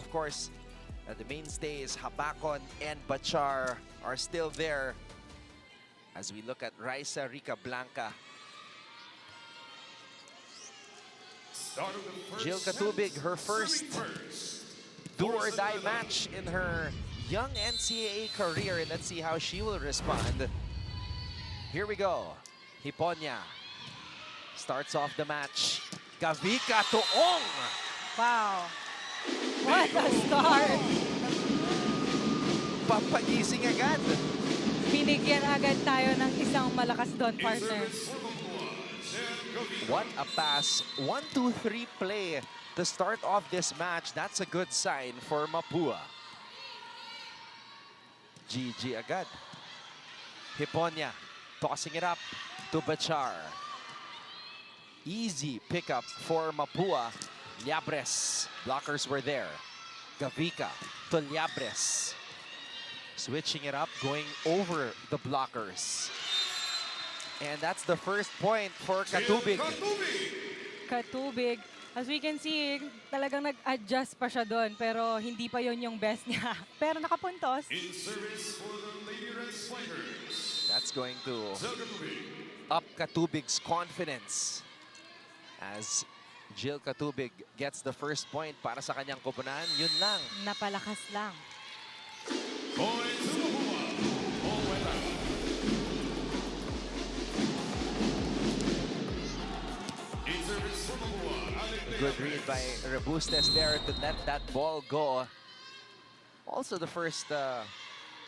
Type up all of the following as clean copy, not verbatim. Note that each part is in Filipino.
of course, the mainstays, Habakon and Bachar, are still there. As we look at Raisa Rica Blanca. Jill Katubig, her first do-or-die match in her young NCAA career. Let's see how she will respond. Here we go. Hiponya starts off the match. Gavika Toong. Wow. What a start. Pampagising agad. Binigyan agad tayo ng isang malakas doon, partner. What a pass. 1-2-3 play to start off this match. That's a good sign for Mapua. GG agad. Hiponya tossing it up to Bachar. Easy pickup for Mapua. Liabres. Blockers were there. Gavika to Liabres. Switching it up, going over the blockers. And that's the first point for Katubig. Katubig. As we can see, talagang nag-adjust pa siya doon, pero hindi pa yon yung best niya. Pero nakapuntos. In service for the Lady Red Spikers. That's going to up Katubig's confidence as Jill Katubig gets the first point para sa kanyang koponan. Yun lang. Napalakas lang. Point to Mapua. All way back. In service for Mapua. Good read by Robustes there to let that ball go. Also the first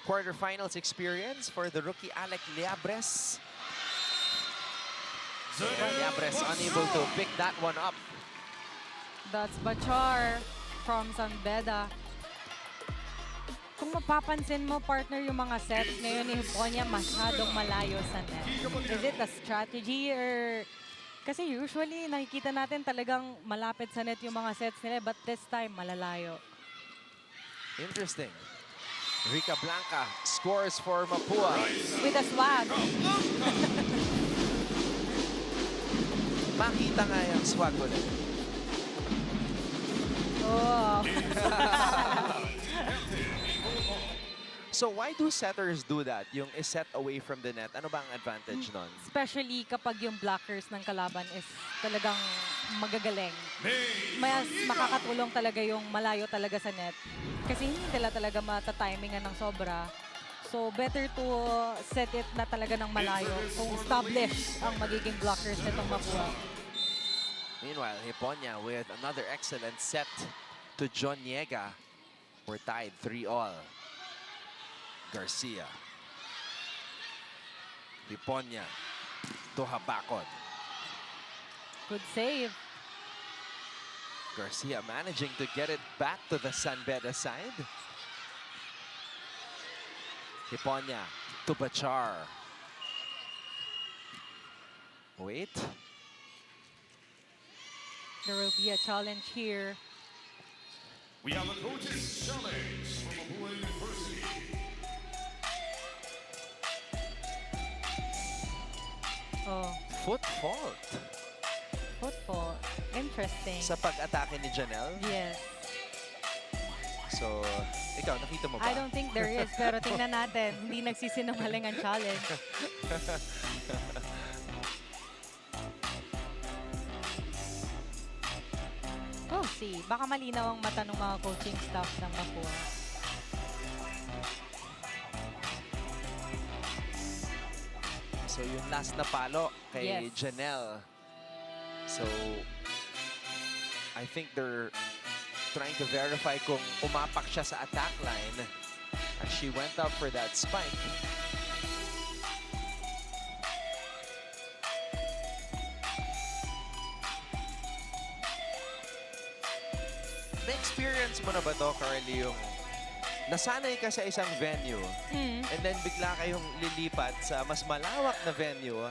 quarterfinals experience for the rookie Alec Liabres. Liabres unable to pick that one up. That's Bachar from San Beda. Kung mapapansin mo, partner, yung mga sets ngayon ni Hiponya masyadong malayo sa net. Is it a strategy or... Kasi usually nakikita natin talagang malapit sa net yung mga sets nila, but this time malalayo. Interesting. Rica Blanca scores for Mapua. With a swag. Makita nga yung swag ulit. Oh. So why do setters do that? Yung is-set away from the net. Ano ba ang advantage nun? Especially kapag yung blockers ng kalaban is talagang magagaling. Mas makakatulong talaga yung malayo talaga sa net. Kasi hindi nila talaga matatimingan ng sobra. So better to set it na talaga ng malayo kung established ang magiging blockers nitong Mapua. Meanwhile, Hiponya with another excellent set to John Niega. We're tied 3-all. Garcia. Hiponya to Habakon. Good save. Garcia managing to get it back to the San Beda side. Hiponya to Bachar. Wait. There will be a challenge here. We have a coach's challenge from Mapua University. Oh, Foot fault football. Interesting. sa pag-atake ni Janelle. Yes. So, ikaw, nakita mo ba? I don't think there is, pero tingnan natin. Hindi nagsisinungaling ang challenge. Oh, see. Baka malinaw ang mata ng mga coaching staff ng Mapua. So, yung last na palo kay Yes. Janelle. So, I think they're trying to verify kung umapak siya sa attack line as she went up for that spike. Na-experience mo na ba to, Carly, yung nasanay ka sa isang venue and then bigla kayong lilipat sa mas malawak na venue?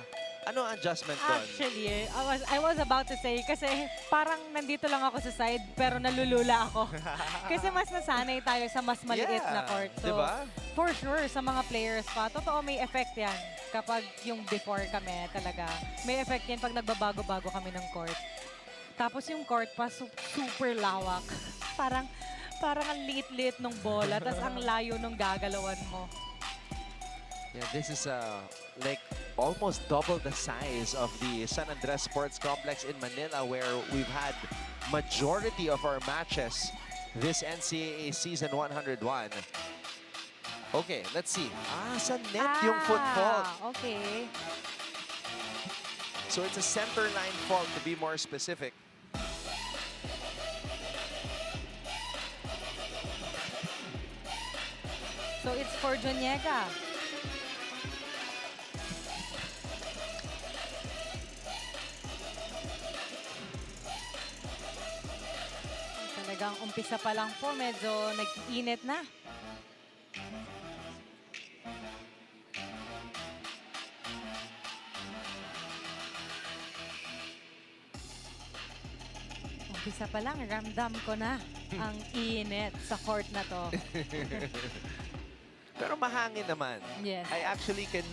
Ano ang adjustment doon? Actually, I was about to say, kasi parang nandito lang ako sa side, pero nalulula ako. Kasi mas nasanay tayo sa mas maliit na court. So, diba? for sure, sa mga players pa, totoo may effect yan. Kapag yung before kami talaga, may effect yan pag nagbabago-bago kami ng court. Tapos yung court pa, super lawak. Parang ang liit-liit nung bola, tas ang layo nung gagalawan mo. Yeah, this is like almost double the size of the San Andres Sports Complex in Manila, where we've had majority of our matches this NCAA season 101. Okay, let's see. Sa net yung foot fault. Okay. So it's a center line fault to be more specific. So it's for Joniega. Talagang umpisa pa lang po, medyo nag-iinit na. Umpisa pa lang, ramdam ko na ang init sa court na to. Pero mahangin naman. Yes. I actually can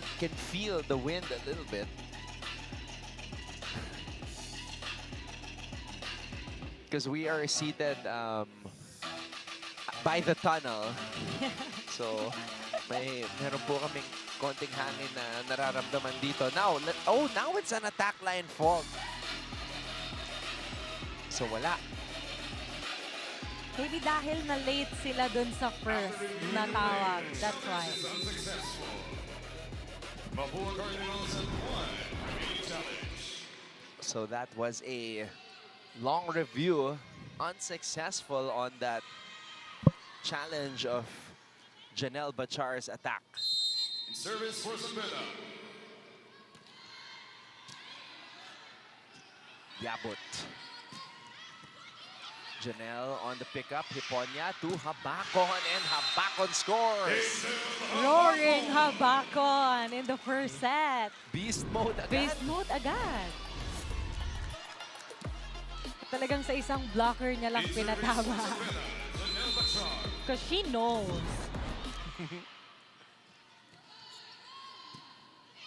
feel the wind a little bit. Because we are seated by the tunnel. So, meron po kaming konting hangin na nararamdaman dito. Now it's an attack line fault. So, wala. Maybe dahil na late sila dun sa first na tawag. That's why. Unsuccessful. Mapua Cardinals at 1. Challenge. So, that was a long review. Unsuccessful on that challenge of Janelle Bachar's attack. In service for Zambeda. Yabut. Janelle on the pickup. Hiponya to Habakon, and Habakon scores. Roaring Habakon in the first set. Beast mode agad. Beast mode agad. Talagang sa isang blocker niya lang pinatama. Janelle Bachar. Because she knows.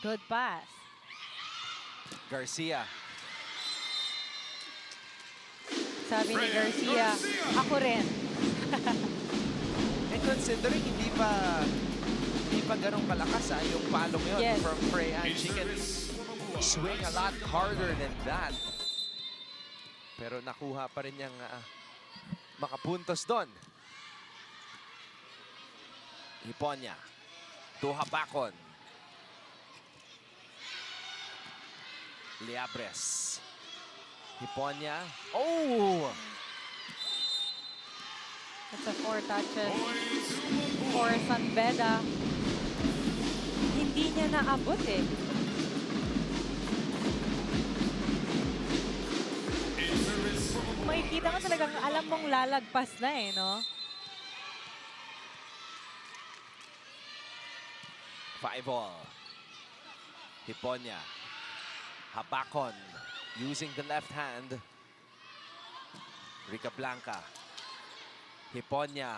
Good pass. Garcia. Sabi ni Garcia, ako rin. And considering hindi pa ganun kalakas yung palong yun Yes. from Freya. In She can service for Mapua. swing a lot harder than that. Pero nakuha pa rin niyang makapuntos doon. Hiponya to Habakon. Liabres. Hiponya. Oh! It's a 4 touches Point to Mapua. for Sanbeda. Hindi niya naabot eh. In service for Mapua. Makikita mo talagang alam mong lalagpas na eh, no? 5-all. Hiponya. Habakon using the left hand. Rica Blanca. Hiponya.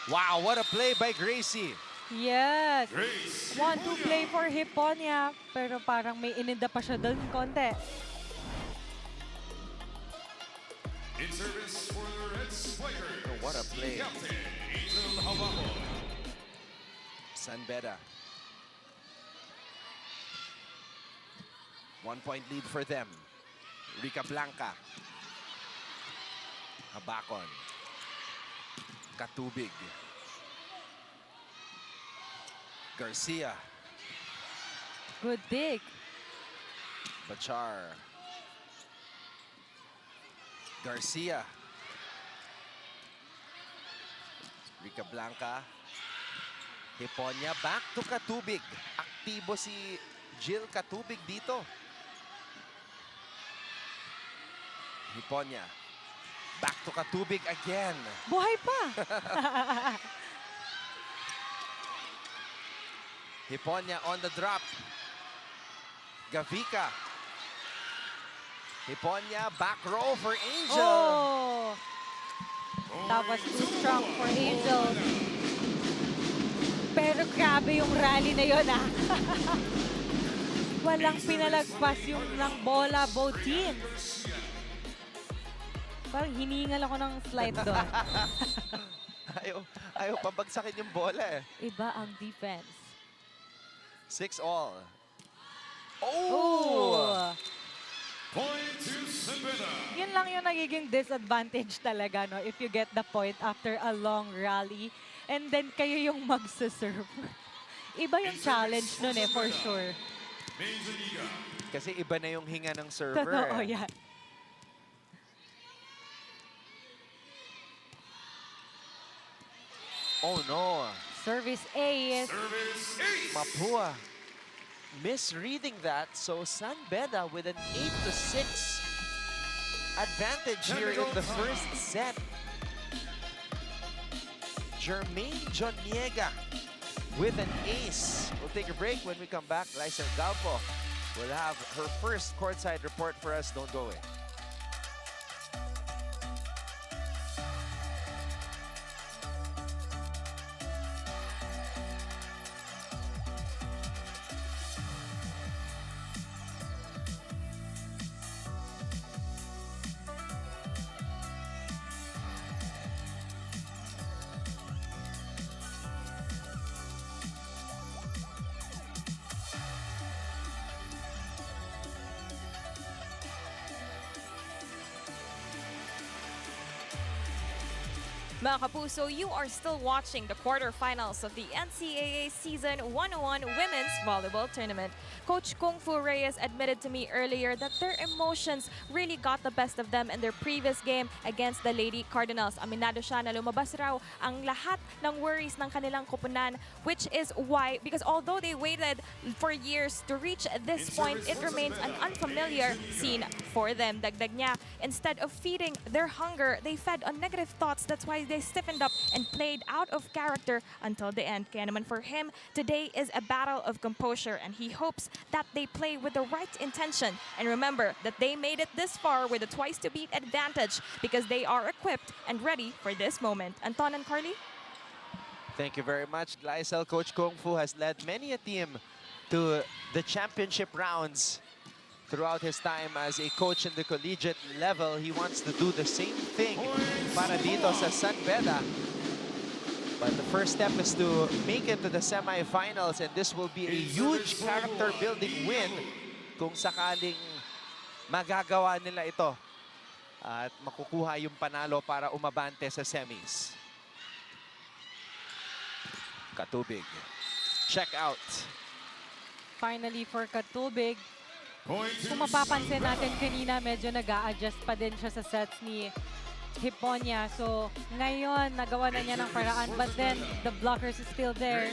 Wow, what a play by Gracie. Yes. Grace. Want to play for Hiponya, pero parang may ininda pa siya doon konti. In service for the Red Spikers. Oh, what a play. Captain Angel Habakon. Sanbeda. 1-point lead for them. Rica Blanca. Habakon. Katubig. Garcia. Good dig. Bachar. Garcia. Rica Blanca. Hiponya back to Katubig. Aktibo si Jill Katubig dito. Hiponya. Back to Katubig again. Buhay pa. Hiponya on the drop. Gavika. Hiponya back row for Angel. Oh! That was too strong for Angel. Pero grabe yung rally na yun, ah. Walang pinalagpas yung ng bola, both teams. Parang hiningal ako ng slide doon. Ayaw pabagsakin yung bola eh. Iba ang defense. 6-all. Oh! Oh! Point to Sanbeda. Yun lang yung nagiging disadvantage talaga, no? If you get the point after a long rally and then kayo yung magsaserve. Iba yung challenge nun eh, for sure. Menzaniga. Kasi iba na yung hinga ng server. Totoo eh. yan. Oh no. Service ace. Service ace. Mapua misreading that, so Sanbeda with an 8-6 advantage here in the first set. Jermaine Joniega with an ace. We'll take a break. When we come back, Liza Galpo will have her first courtside report for us. Don't go away. Mga kapuso, you are still watching the quarterfinals of the NCAA Season 101 Women's Volleyball Tournament. Coach Kung Fu Reyes admitted to me earlier that their emotions really got the best of them in their previous game against the Lady Cardinals. Aminado siya na lumabas raw ang lahat ng worries ng kanilang koponan, which is why, because although they waited for years to reach this point, it remains an unfamiliar scene for them. Dagdag niya, instead of feeding their hunger, they fed on negative thoughts. That's why they stiffened up and played out of character until the end. Kaya naman for him, today is a battle of composure and he hopes that they play with the right intention. And remember that they made it this far with a twice-to-beat advantage because they are equipped and ready for this moment. Anton and Carly? Thank you very much, Lysel. Coach Kung Fu has led many a team to the championship rounds. Throughout his time as a coach in the collegiate level, he wants to do the same thing para dito sa Sanbeda. But the first step is to make it to the semifinals, and this will be a huge character-building win kung sakaling magagawa nila ito at makukuha yung panalo para umabante sa semis. Katubig. Check out. Finally for Katubig. Point to Kung mapapansin natin kanina, medyo nag-a-adjust pa din siya sa sets ni Hiponia. So, ngayon, nagawa na niya ng paraan. But then, the blockers is still there.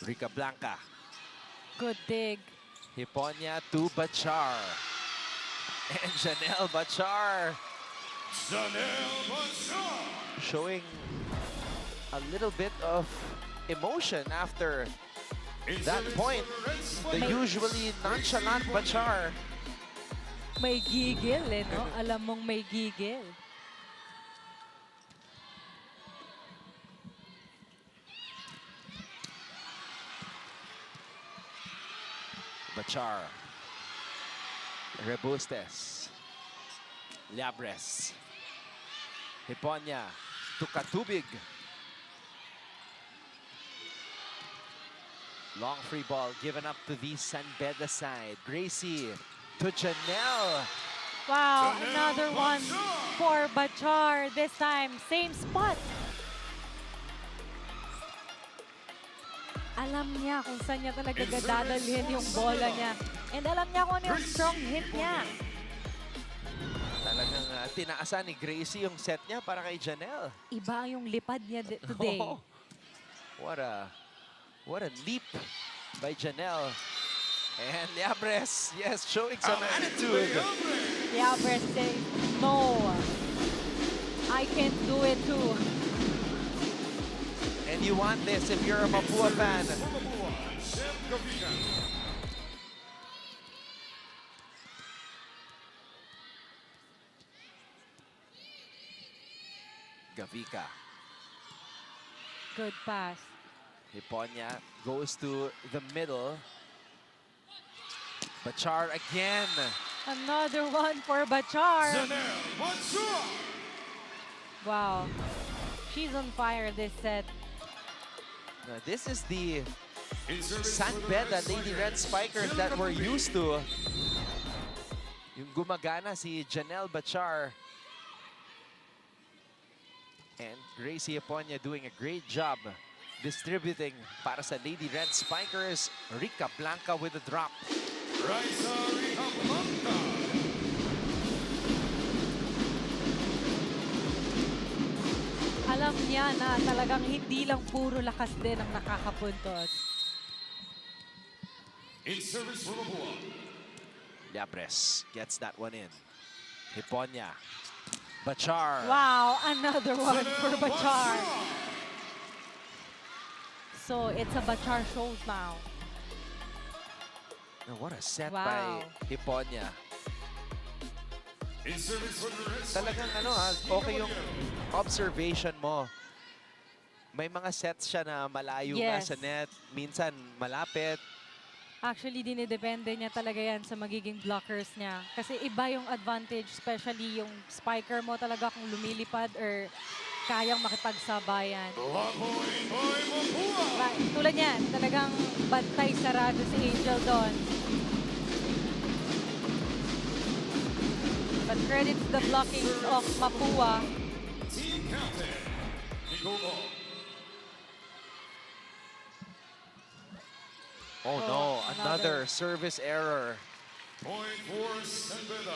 Rica Blanca. Good dig. Hiponia to Bachar. And Janelle Bachar Janelle Bachar. showing a little bit of emotion after that point. The usually nonchalant Bachar. May gigil eh, no? Alam mong may gigil. Bachar. Rebustes. Liabres. Hiponia to Katubig. Long free ball given up to the Sanbeda side. Gracie to Janelle. Wow, another one for Bachar. This time, same spot. Alam niya kung saan niya talaga dadalhin yung bola niya. And alam niya kung ano yung strong hit niya. Talagang tinaasan ni Gracie yung set niya para kay Janelle. Iba yung lipad niya today. Oh, what a leap by Janelle. And Liabres, yes, showing some attitude. Yeah, Brett say, no, I can do it too. And you want this if you're a Mapua fan. Shem Gavina. Gavika. Good pass. Hiponya goes to the middle. Bachar again. Another one for Bachar. Janelle Bachar. Wow. She's on fire this set. Now, this is the In service San for the Beda Red Lady Red Spikers, Spikers that we're used to. Yung gumagana si Janelle Bachar. And Gracie Hiponya doing a great job distributing para sa Lady Red Spikers. Rica Blanca with a drop. Raisa Rica Blanca. Alam niya na talagang hindi lang puro lakas din ang nakakapuntos. In service for Mapua. Liapres gets that one in. Hiponya. Bachar. Wow, another one for Bachar. So it's a Bachar show now. Now, what a set Wow. by Hiponya. In service for the Red Talagang Spikers, okay yung observation mo. May mga sets siya na malayo nga Yes. sa net. Minsan malapit. Actually, dinidepende niya talaga yan sa magiging blockers niya. Kasi iba yung advantage, especially yung spiker mo talaga kung lumilipad or kayang makipagsabayan. Block point by Mapua. Tulad niyan, talagang bantay sarado si Angel doon. But credit to the blockings of Mapua. Team captain, Nicolo. Oh no, another. another service error. Point for San Beda.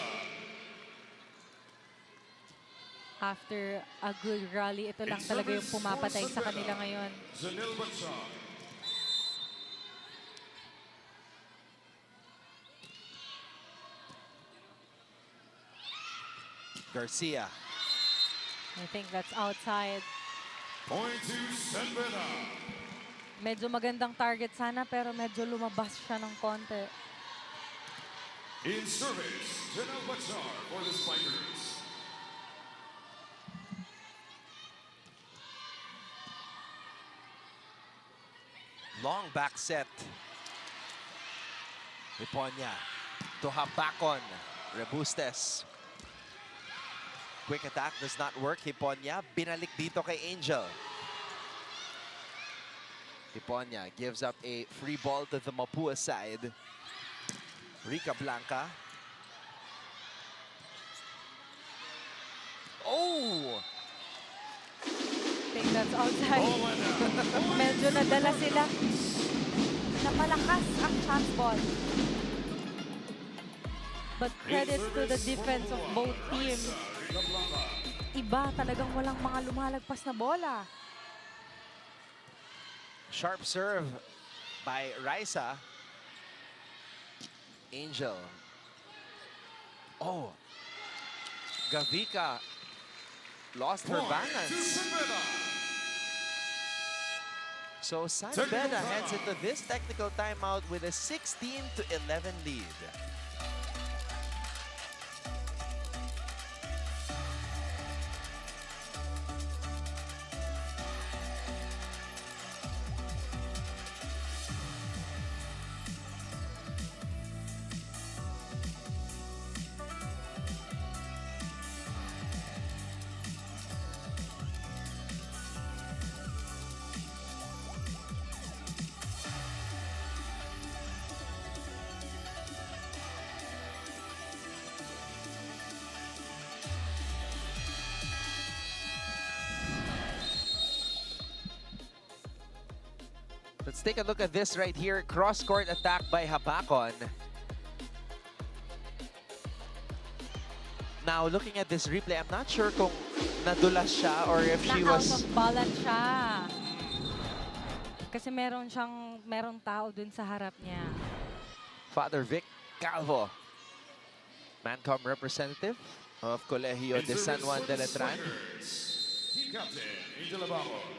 After a good rally, ito lang talaga yung pumapatay sa kanila ngayon. Janelle Bachar. Garcia. I think that's outside. Point to San Beda. Medyo magandang target sana pero medyo lumabas siya ng konti. In service, Janelle Bachar for the Spikers. Long back set. Hiponya to Habakon. Rebustes. Quick attack does not work. Hiponya binalik dito kay Angel. Hiponya gives up a free ball to the Mapua side. Rica Blanca. Oh! I think that's outside. Medyo nadala sila. Napalakas ang chance ball. But credits to the defense of both teams. Iba, talagang walang mga lumalagpas na bola. Sharp serve by Raisa. Angel. Oh. Gavika lost her balance. So San Beda heads into this technical timeout with a 16-11 lead. Let's take a look at this right here. Cross-court attack by Habakon. Now, looking at this replay, I'm not sure kung nadulas siya or if she Na out was... of balance siya. Kasi merong tao dun sa harap niya. Father Vic Calvo, Mancom representative of Colegio de San Juan de Letran. Team captain, Angel Abajo.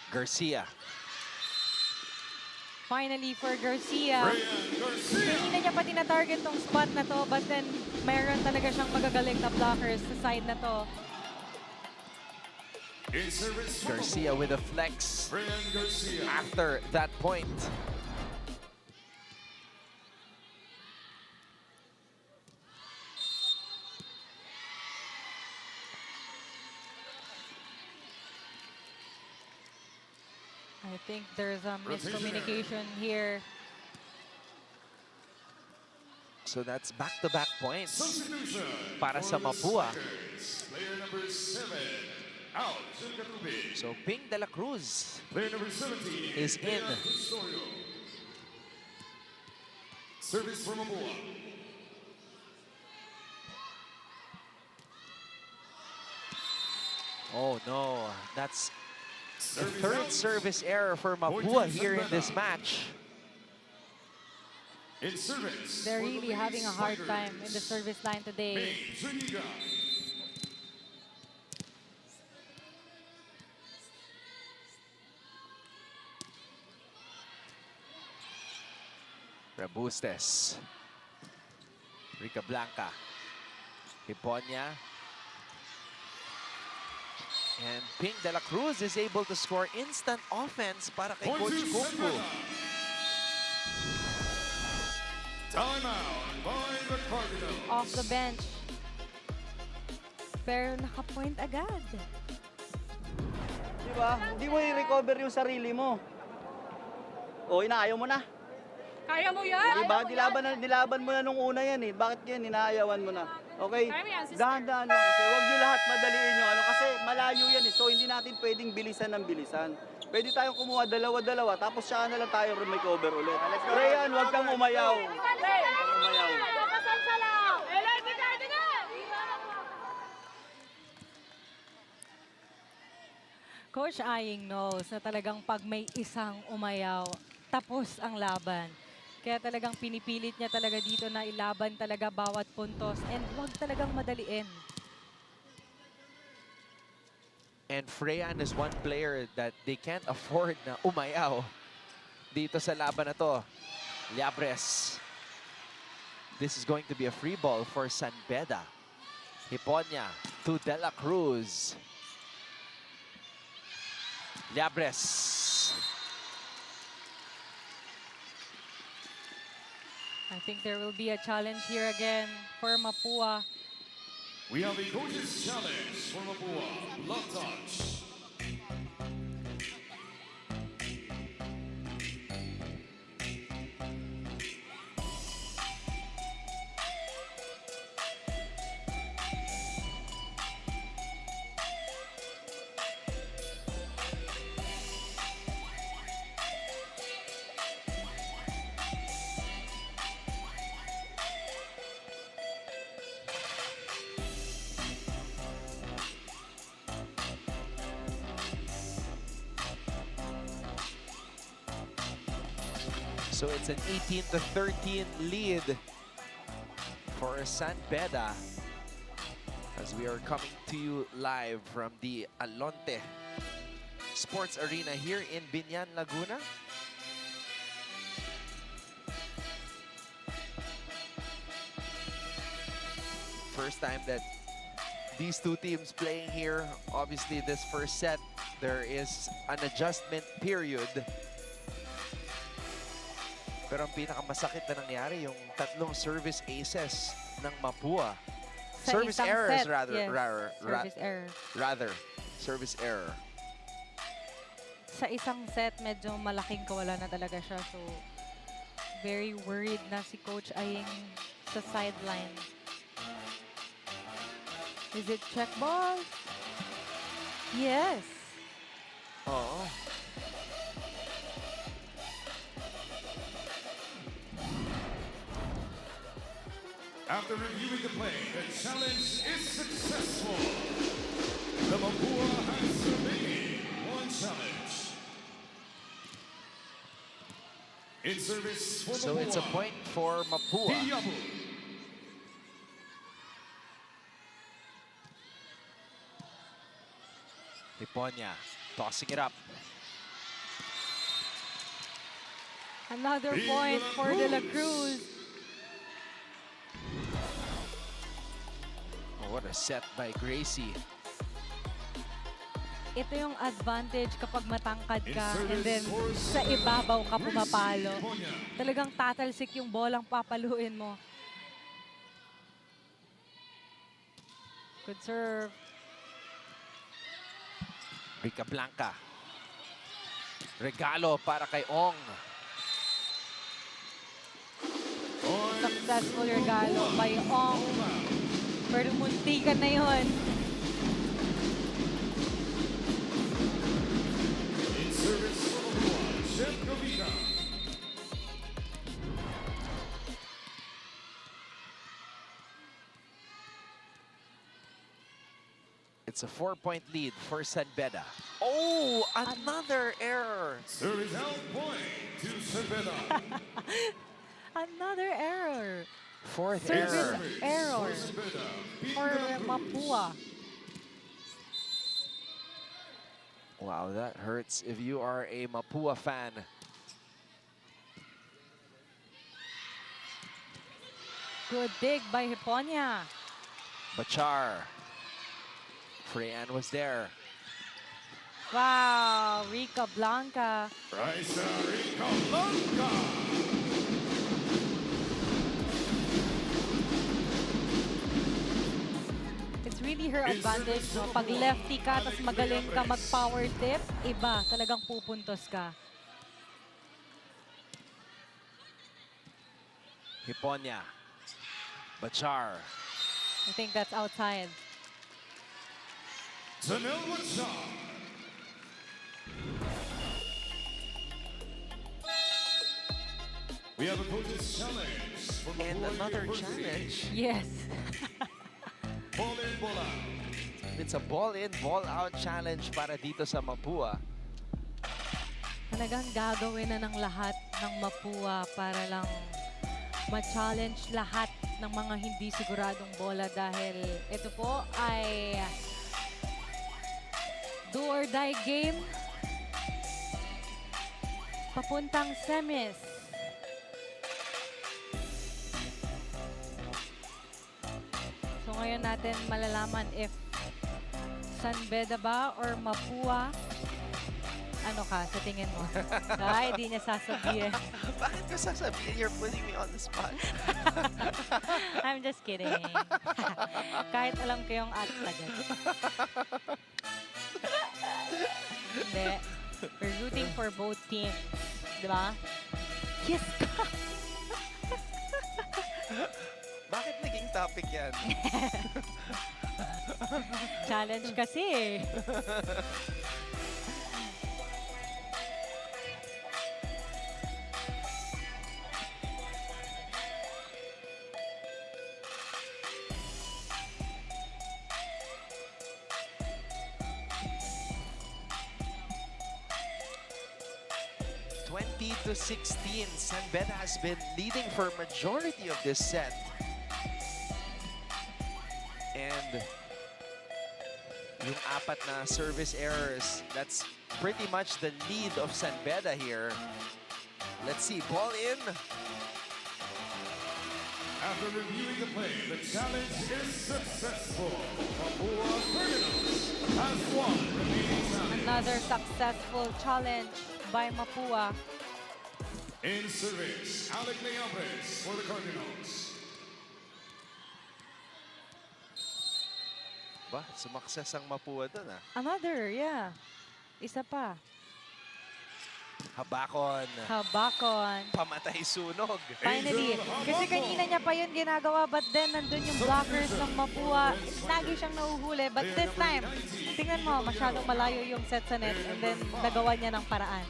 Garcia. Finally for Garcia. Rayan Hindi na niya pa tina-target tong spot na to, but then mayroon talaga siyang magagaling na blockers sa side na to. In service from Garcia with a flex Fran Garcia. after that point. I think there's a miscommunication here. So that's back-to-back points Substitution para sa for the Mapua. Strikers. Player number 7, out. Zucatube. So Ping De La Cruz Player number 17 is in. Bea Custodio. Service from Mapua. Oh no, that's the Service third out. service error for Mapua here in this match. In service. They're for the really having a hard Strikers. time in the service line today. May Zuniga. Rabustes. Rica Blanca. Hiponya. And Ping De La Cruz is able to score instant offense para kay Point Coach to Kung Fu. Sanbeda. Timeout by the Cardinals. Off the bench. Pero naka-point agad. Di ba? Hindi mo i-recover yung sarili mo. O, inaayaw mo na. Kaya mo yan! Di ba? Nilaban mo na nung una yan eh. Bakit yan? Inaayawan mo na. Okay? Kaya mo yan, sister. Dahan-dahan lang kasi. Huwag nyo lahat madaliin yung ano. Kasi malayo yan eh. So, hindi natin pwedeng bilisan ng bilisan. Pwede tayong kumuha dalawa-dalawa. Tapos siya na lang tayo may cover ulit. Rayan, huwag kang umayaw. Umayaw. Coach Aying knows na talagang pag may isang umayaw, tapos ang laban. Kaya talagang pinipilit niya talaga dito na ilaban talaga bawat puntos and huwag talagang madaliin. And Freyan is one player that they can't afford na umayaw dito sa laban na to. Liabres. This is going to be a free ball for San Beda. Hiponya to De La Cruz. Liabres. I think there will be a challenge here again for Mapua. We have a coach's challenge for Mapua. Love touch. So it's an 18-13 lead for San Beda as we are coming to you live from the Alonte Sports Arena here in Binyan, Laguna. First time that these two teams playing here. Obviously, this first set, there is an adjustment period. Pero ang pinakamasakit na nangyari, yung tatlong service aces ng Mapua. Sa Service isang errors, set, rather. yes. Rather. Service error. Rather. Service error. Sa isang set, medyo malaking kawalan na talaga siya. So, very worried na si Coach Aying sa sideline. Is it check ball? Yes. Oo. After reviewing the play, the challenge is successful. The Mapua has remaining one challenge. In service for So it's a Mapua, point for Mapua. Diabu. Hiponya tossing it up. Another point for De La Cruz. Oh, what a set by Gracie. Ito yung advantage kapag matangkad ka and then sa ibabaw ka pumapalo. Talagang tatalsik yung bolang papaluin mo. Good serve. Rica Blanca. Regalo para kay Ong. Successful regalo by Ong. Pero muntikan na yun. In service from Mabuha, Chef Kavika. It's a 4-point lead for San Beda. Oh, another error. Service out point to Cepeda. Another error. Fourth Service error. error Cepeda. for Mapua. Wow, that hurts if you are a Mapua fan. Good dig by Hiponia. Bachar. Freyan was there. Wow, Rica Blanca. Raisa Rica Blanca. It's really her advantage, no? Pag lefty ka, tas magaling ka mag-power tip, iba, talagang pupuntos ka. Hiponia. Bachar. I think that's outside. Tanel Machar. We have a coach's challenge for And Mabuhay another University. challenge. Yes. Ball in, ball out. It's a ball-in, ball-out challenge para dito sa Mapua. Talagang gagawin na ng lahat ng Mapua para lang ma-challenge lahat ng mga hindi siguradong bola dahil ito po ay do or die game papuntang semis. So ngayon natin malalaman if San Beda ba or Mapua. Ano ka sa tingin mo? Ay, di niya sasabihin. Bakit ka sasabihin? You're putting me on the spot. I'm just kidding. Kahit alam ko yung at agad. Hindi. We're rooting for both teams. Di ba? Yes ka! Bakit naging topic yan? Challenge kasi eh. To 16, San Beda has been leading for majority of this set. And yung apat na service errors, that's pretty much the lead of San Beda here. Let's see, ball in. After reviewing the play, the challenge is successful. Mapua Cardinals has one remaining challenge. Another successful challenge by Mapua. In service, Alec Leabres for the Cardinals. Ba, sumakses ang Mapua doon ah. Another, yeah. Isa pa. Habakon. Habakon. Pamatay sunog. Finally. Kasi kanina niya pa yun ginagawa but then nandun yung blockers ng Mapua. Lagi siyang nahuhuli. But this time, tingnan mo, masyadong malayo yung set sa net and then nagawa niya ng paraan.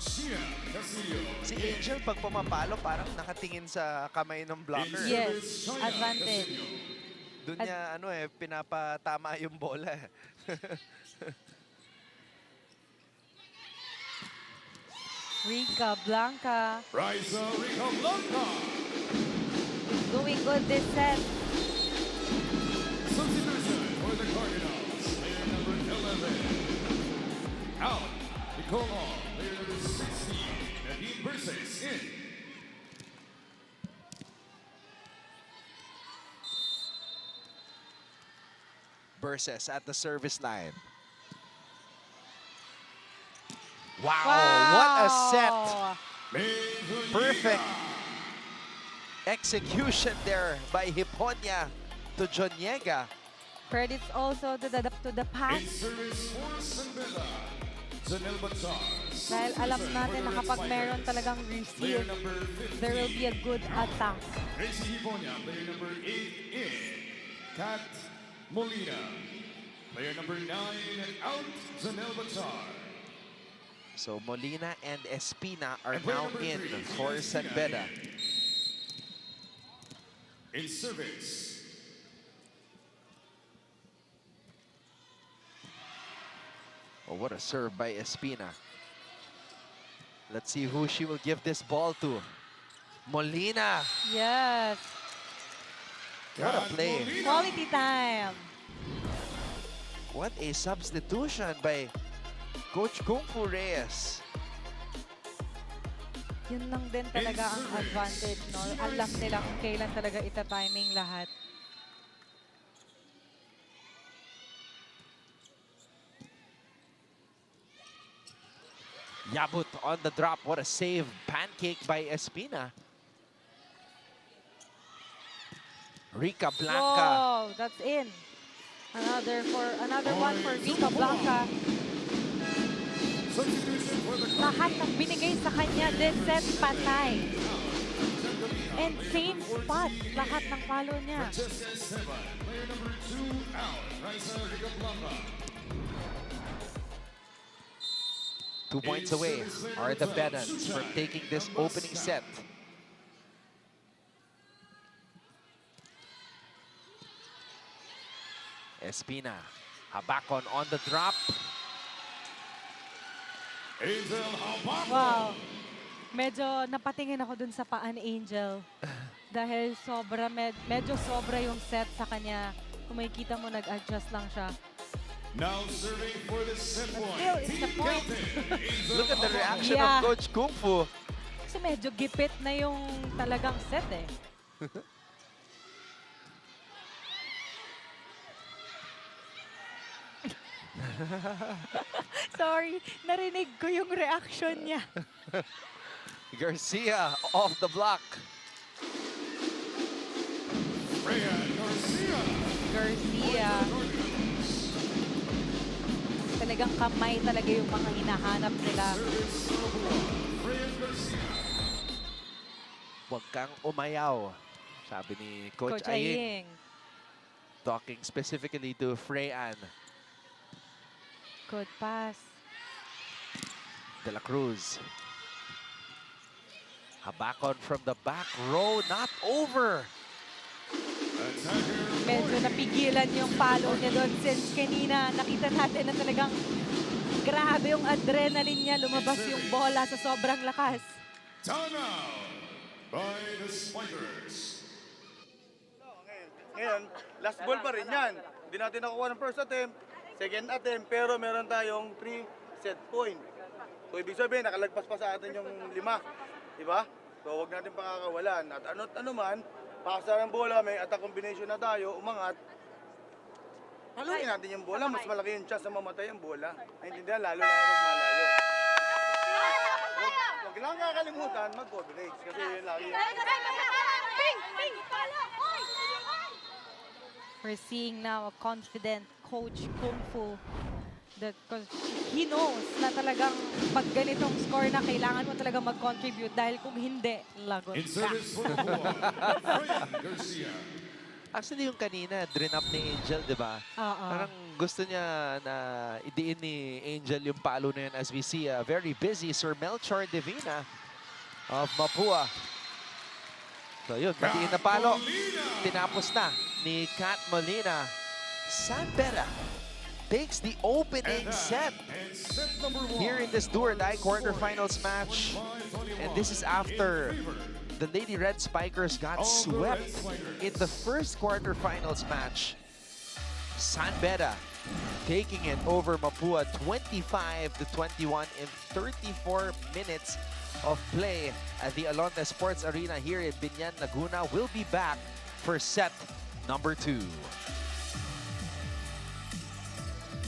Si Angel, pag pumapalo, parang nakatingin sa kamay ng blocker. Yes, advantage. Doon niya, pinapatama yung bola. Rica Blanca Raisa Rica Blanca. doing good this set. Substitution for the Cardinals, player number 11. Out, Nicola, player number 16. Nadine Verses in. versus at the service line. Wow, Wow! what a set. Main Perfect execution there by Hiponia to Joniega. Credits also to the In pass. service for San Beda, Zanel Batar. Dahil alam natin na kapag meron talagang Player receive, number 15, there will be a good attack. Gracie Hiponia. Player number 8 in, Kat Molina. Player number 9 out, Zanel Batar. So Molina and Espina are And player now number in 3, for San Beda. In service, Oh, what a serve by Espina. Let's see who she will give this ball to. Molina. Yes. What a Kat play. Molina. Quality time. What a substitution by Coach Kung Fu Reyes. Yun lang din talaga ang advantage, no? Alam nila kung kailan talaga ita-timing lahat. Yabut on the drop. What a save. Pancake by Espina. Rica Blanca. Whoa, that's in. Another one for Rica Blanca. Substitution for the Lahat ng binigay sa kanya, this set patay. And same spot, lahat ng palo niya. Francesca Esteban. Player number 2 out, Raisa Rica Blanca. 2 points away are the Bedans for taking this opening set. Espina, Habakon on the drop. Angel Habako. Wow. Medyo napatingin ako dun sa paan Angel. Dahil medyo sobra yung set sa kanya. Kung makikita mo, nag-adjust lang siya. Now serving for the set point. Still, it's the Team point. captain, Angel Look at the Habako. reaction Yeah. of Coach Kung Fu. Kasi medyo gipit na yung talagang set eh. Sorry, narinig ko yung reaction niya. Garcia off the block. Freya Garcia. Garcia. Talagang kamay talaga yung mga hinahanap nila. Service Salabua. Freya Garcia. Huwag kang umayaw, sabi ni Coach, Coach Aying. Aying. Talking specifically to Freyan Good pass. De La Cruz. Habakon from the back row, not over. Attacker. Medyo napigilan yung palo niya doon since kanina nakita natin na talagang grabe yung adrenaline niya. Lumabas yung bola sa sobrang lakas. Timeout by the Spikers. Ngayon, last ball pa rin yan. Hindi natin nakuha ng first attempt, second attempt, pero meron tayong 3 set point. So, ibig sabihin, nakalagpas pa sa atin yung 5. Diba? So, huwag natin pakakawalan. At ano man, pakasa ng bola, may attack combination na tayo, umangat. Haluin natin yung bola, mas malaki yung chance na mamatay ang bola. Naintindihan, lalo na kapag malayo. Huwag lang kakalimutan, mag-coverage. Kasi yun lagi. We're seeing now a confident Coach Kung Fu. Because he knows na talagang pag ganitong score na kailangan mo talaga mag-contribute dahil kung hindi, lagot In ka. service for the Freya Garcia. Actually, yung kanina, drin up ni Angel, di ba? Oo. Parang gusto niya na idiin ni Angel yung palo na yun as we see a very busy Sir Melchor Divina of Mapua. So yun, batiin na palo. Tinapos na ni Kat Molina. San Beda takes the opening set And set number 1. here in this do-or-die quarterfinals match. And this is after the Lady Red Spikers got swept in the first quarterfinals match. San Beda taking it over Mapua 25-21 in 34 minutes of play at the Alonte Sports Arena here in Binyan, Laguna. We'll be back for set number 2.